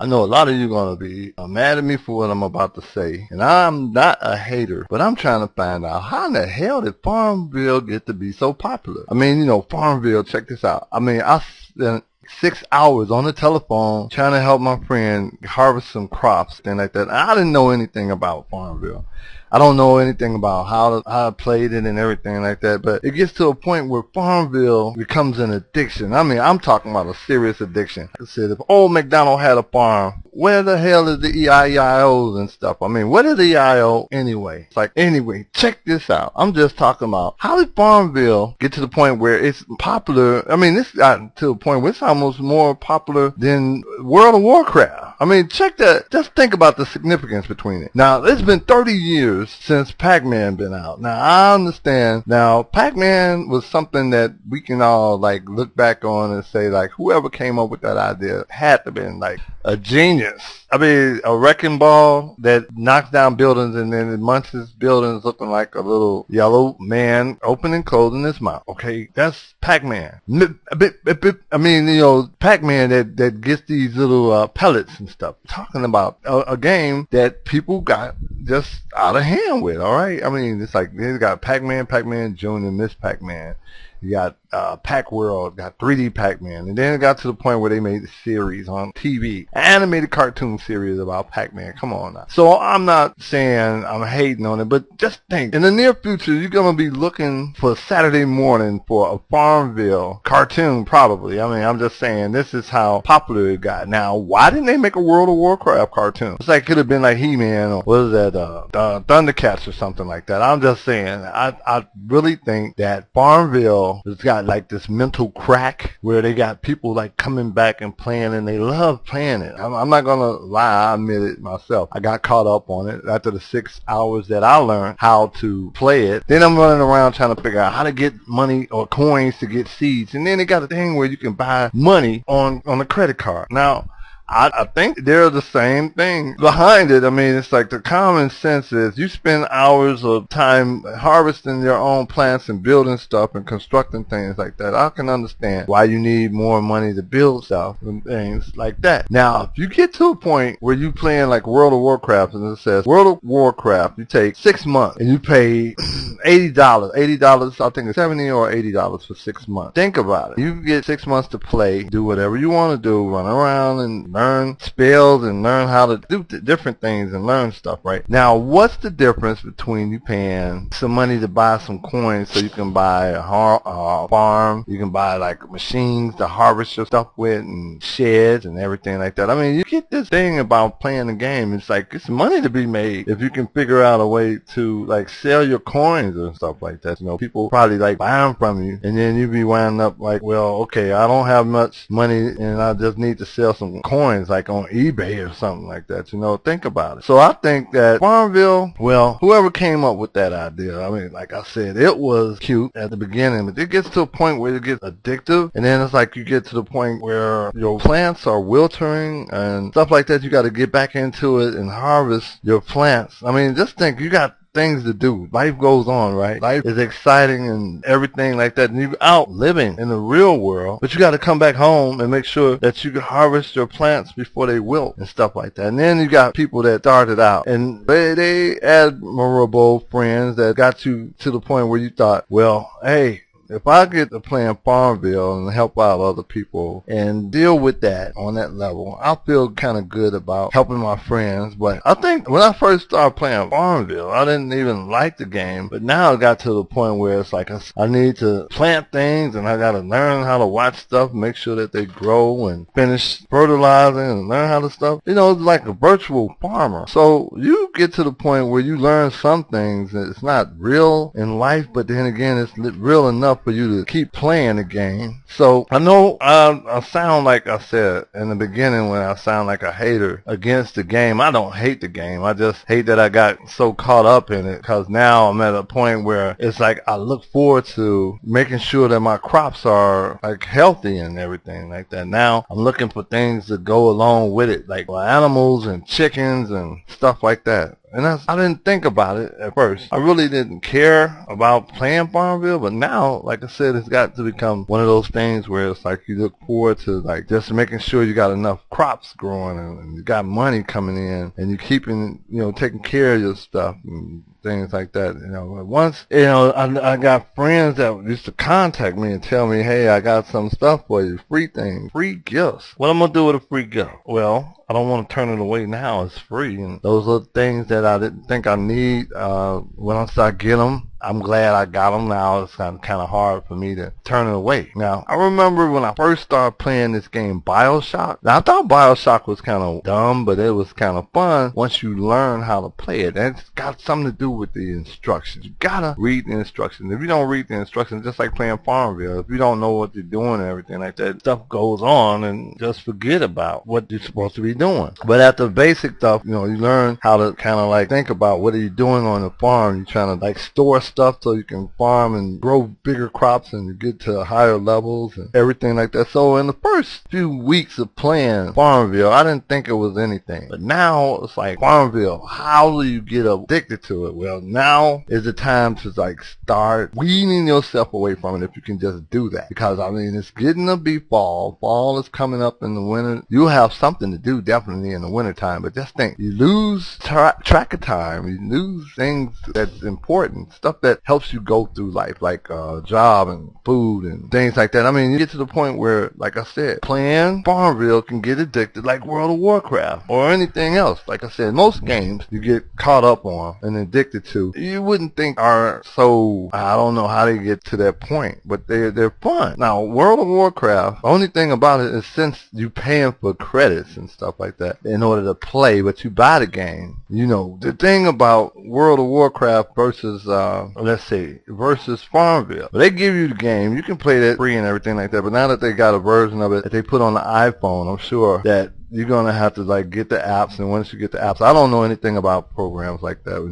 I know a lot of you gonna be mad at me for what I'm about to say, and I'm not a hater, but I'm trying to find out how in the hell did FarmVille get to be so popular? I mean, you know, FarmVille, check this out. I mean, I spent 6 hours on the telephone trying to help my friend harvest some crops, things like that. I didn't know anything about FarmVille. I don't know anything about how I played it and everything like that, but it gets to a point where FarmVille becomes an addiction. I mean, I'm talking about a serious addiction. I said, if old McDonald had a farm, where the hell is the EIOs and stuff? I mean, what is EIO anyway? It's like, anyway, check this out. I'm just talking about how did FarmVille get to the point where it's popular? I mean, this got to a point where it's almost more popular than World of Warcraft. I mean, check that. Just think about the significance between it. Now, it's been 30 years since Pac-Man been out. Now, I understand. Now, Pac-Man was something that we can all, like, look back on and say, like, whoever came up with that idea had to have been, like, a genius. I mean, a wrecking ball that knocks down buildings and then it munches buildings looking like a little yellow man opening, closing his mouth. Okay, that's Pac-Man. I mean, you know, Pac-Man that gets these little pellets and stuff. Talking about a game that people got just out of hand with, all right? I mean, it's like they got Pac-Man, Pac-Man Jr., Miss Pac-Man. You got Pac-World, got 3D Pac-Man, and then it got to the point where they made a series on TV, animated cartoon series about Pac-Man. Come on now. So I'm not saying I'm hating on it, but just think, in the near future, you're going to be looking for Saturday morning for a FarmVille cartoon, probably. I mean, I'm just saying, this is how popular it got. Now, why didn't they make a World of Warcraft cartoon? It's like, it could have been like He-Man, or what is that, Thundercats or something like that. I'm just saying, I really think that FarmVille it's got like this mental crack where they got people like coming back and playing, and they love playing it. I'm not gonna lie, I admit it myself. I got caught up on it after the 6 hours that I learned how to play it. Then I'm running around trying to figure out how to get money or coins to get seeds, and then they got a thing where you can buy money on a credit card. Now, I think they're the same thing behind it. I mean, it's like the common sense is you spend hours of time harvesting your own plants and building stuff and constructing things like that. I can understand why you need more money to build stuff and things like that. Now, if you get to a point where you playing like World of Warcraft, and it says World of Warcraft, you take 6 months and you pay $80, I think it's $70 or $80 for 6 months. Think about it. You get 6 months to play, do whatever you want to do, run around and learn spells and learn how to do different things and learn stuff, right? Now, what's the difference between you paying some money to buy some coins so you can buy a farm, you can buy like machines to harvest your stuff with and sheds and everything like that? I mean, you get this thing about playing the game. It's like, it's money to be made if you can figure out a way to like sell your coins and stuff like that. You know, people probably like buy them from you, and then you be wound up like, well, okay, I don't have much money and I just need to sell some coins like on eBay or something like that. You know, think about it. So I think that FarmVille, well, whoever came up with that idea, I mean, like I said, it was cute at the beginning, but it gets to a point where it gets addictive, and then it's like you get to the point where your plants are wilting and stuff like that. You got to get back into it and harvest your plants. I mean, just think, you got things to do. Life goes on, right? Life is exciting and everything like that, and you're out living in the real world, but you got to come back home and make sure that you can harvest your plants before they wilt and stuff like that. And then you got people that started out, and they admirable friends that got you to the point where you thought, well, hey, if I get to playing FarmVille and help out other people and deal with that on that level, I feel kind of good about helping my friends. But I think when I first started playing FarmVille, I didn't even like the game. But now it got to the point where it's like I need to plant things, and I got to learn how to watch stuff, make sure that they grow and finish fertilizing and learn how to stuff. You know, it's like a virtual farmer. So you get to the point where you learn some things that it's not real in life, but then again, it's real enough for you to keep playing the game. So I know I sound like I said in the beginning when I sound like a hater against the game. I don't hate the game. I just hate that I got so caught up in it, because now I'm at a point where it's like I look forward to making sure that my crops are like healthy and everything like that. Now I'm looking for things to go along with it, like animals and chickens and stuff like that. And I didn't think about it at first. I really didn't care about playing Farmville, but now, like I said, it's got to become one of those things where it's like you look forward to like just making sure you got enough crops growing and you got money coming in and you're keeping, taking care of your stuff and things like that. Once, I got friends that used to contact me and tell me, hey, I got some stuff for you, free things, free gifts. What I'm going to do with a free gift? Well, I don't want to turn it away now. It's free. And those are things that I didn't think I need. When I start getting them, I'm glad I got them now. It's kind of hard for me to turn it away. Now, I remember when I first started playing this game, BioShock. Now, I thought BioShock was kind of dumb, but it was kind of fun once you learn how to play it. And it's got something to do with the instructions. You gotta read the instructions. If you don't read the instructions, just like playing FarmVille, if you don't know what you're doing and everything like that, stuff goes on and just forget about what you're supposed to be doing. But at the basic stuff, you learn how to kind of like think about what are you doing on the farm. You're trying to like store stuff so you can farm and grow bigger crops and you get to higher levels and everything like that. So in the first few weeks of playing FarmVille, I didn't think it was anything. But now it's like, FarmVille, how do you get addicted to it? Well, now is the time to like start weaning yourself away from it if you can just do that. Because I mean, it's getting to be fall. Fall is coming up in the winter. You'll have something to do definitely in the winter time. But just think, you lose track of time. You lose things that's important, stuff that helps you go through life, like job and food and things like that. I mean, you get to the point where, like I said, playing FarmVille can get addicted like World of Warcraft or anything else. Like I said, most games you get caught up on and addicted to, you wouldn't think are so, I don't know how they get to that point, but they're fun. Now, World of Warcraft, the only thing about it is since you paying for credits and stuff like that in order to play, but you buy the game, the thing about World of Warcraft versus, let's say, versus FarmVille, they give you the game, you can play that free and everything like that, but now that they got a version of it that they put on the iPhone, I'm sure that you're going to have to like get the apps, and once you get the apps, I don't know anything about programs like that,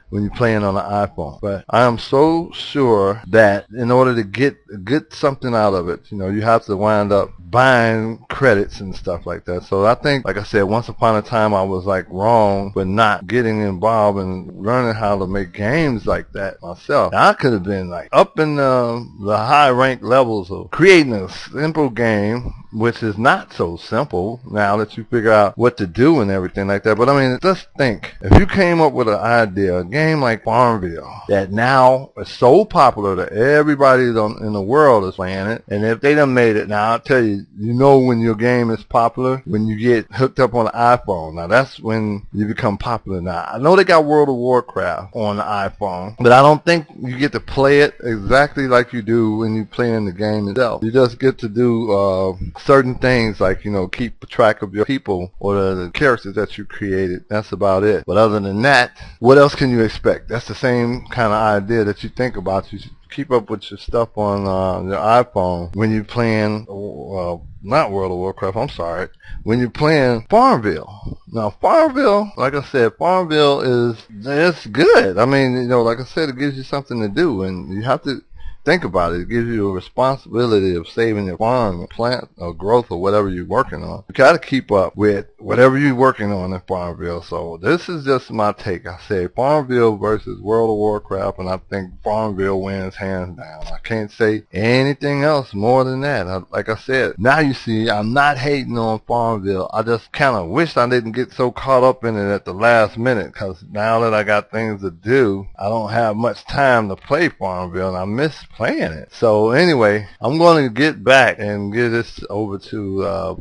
when you're playing on the iPhone. But I am so sure that in order to get something out of it, you have to wind up buying credits and stuff like that. So I think, like I said, once upon a time I was like wrong for not getting involved and learning how to make games like that myself. Now, I could have been like up in the high ranked levels of creating a simple game, which is not so simple now that you figure out what to do and everything like that. But I mean, just think, if you came up with an idea, a game like FarmVille, that now is so popular that everybody in the world is playing it, and if they done made it, now I'll tell you, when your game is popular, when you get hooked up on the iPhone. Now that's when you become popular. Now I know they got World of Warcraft on the iPhone, but I don't think you get to play it exactly like you do when you play in the game itself. You just get to do certain things like, keep track of your people or the characters that you created. That's about it. But other than that, what else can you expect? That's the same kind of idea that you think about. You should keep up with your stuff on your iPhone when you're playing, not World of Warcraft, I'm sorry, when you're playing FarmVille. Now, FarmVille, like I said, FarmVille it's good. I mean, like I said, it gives you something to do, and you have to think about it. It gives you a responsibility of saving your farm or plant or growth or whatever you're working on. You got to keep up with whatever you're working on in FarmVille. So this is just my take. I say FarmVille versus World of Warcraft, and I think FarmVille wins hands down. I can't say anything else more than that. Like I said, now you see, I'm not hating on FarmVille. I just kind of wish I didn't get so caught up in it at the last minute, because now that I got things to do, I don't have much time to play FarmVille, and I miss playing it. So anyway, I'm going to get back and get this over to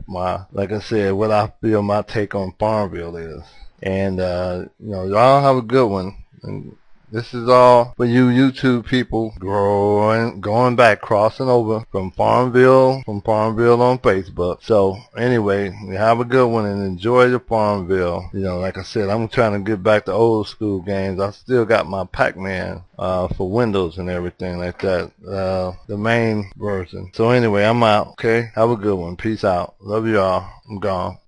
like I said, what I feel my take on FarmVille is. And y'all have a good one. And this is all for you YouTube people going back, crossing over from FarmVille on Facebook. So anyway, have a good one and enjoy your FarmVille. Like I said, I'm trying to get back to old school games. I still got my Pac-Man for Windows and everything like that, the main version. So anyway, I'm out. Okay, have a good one. Peace out. Love y'all. I'm gone.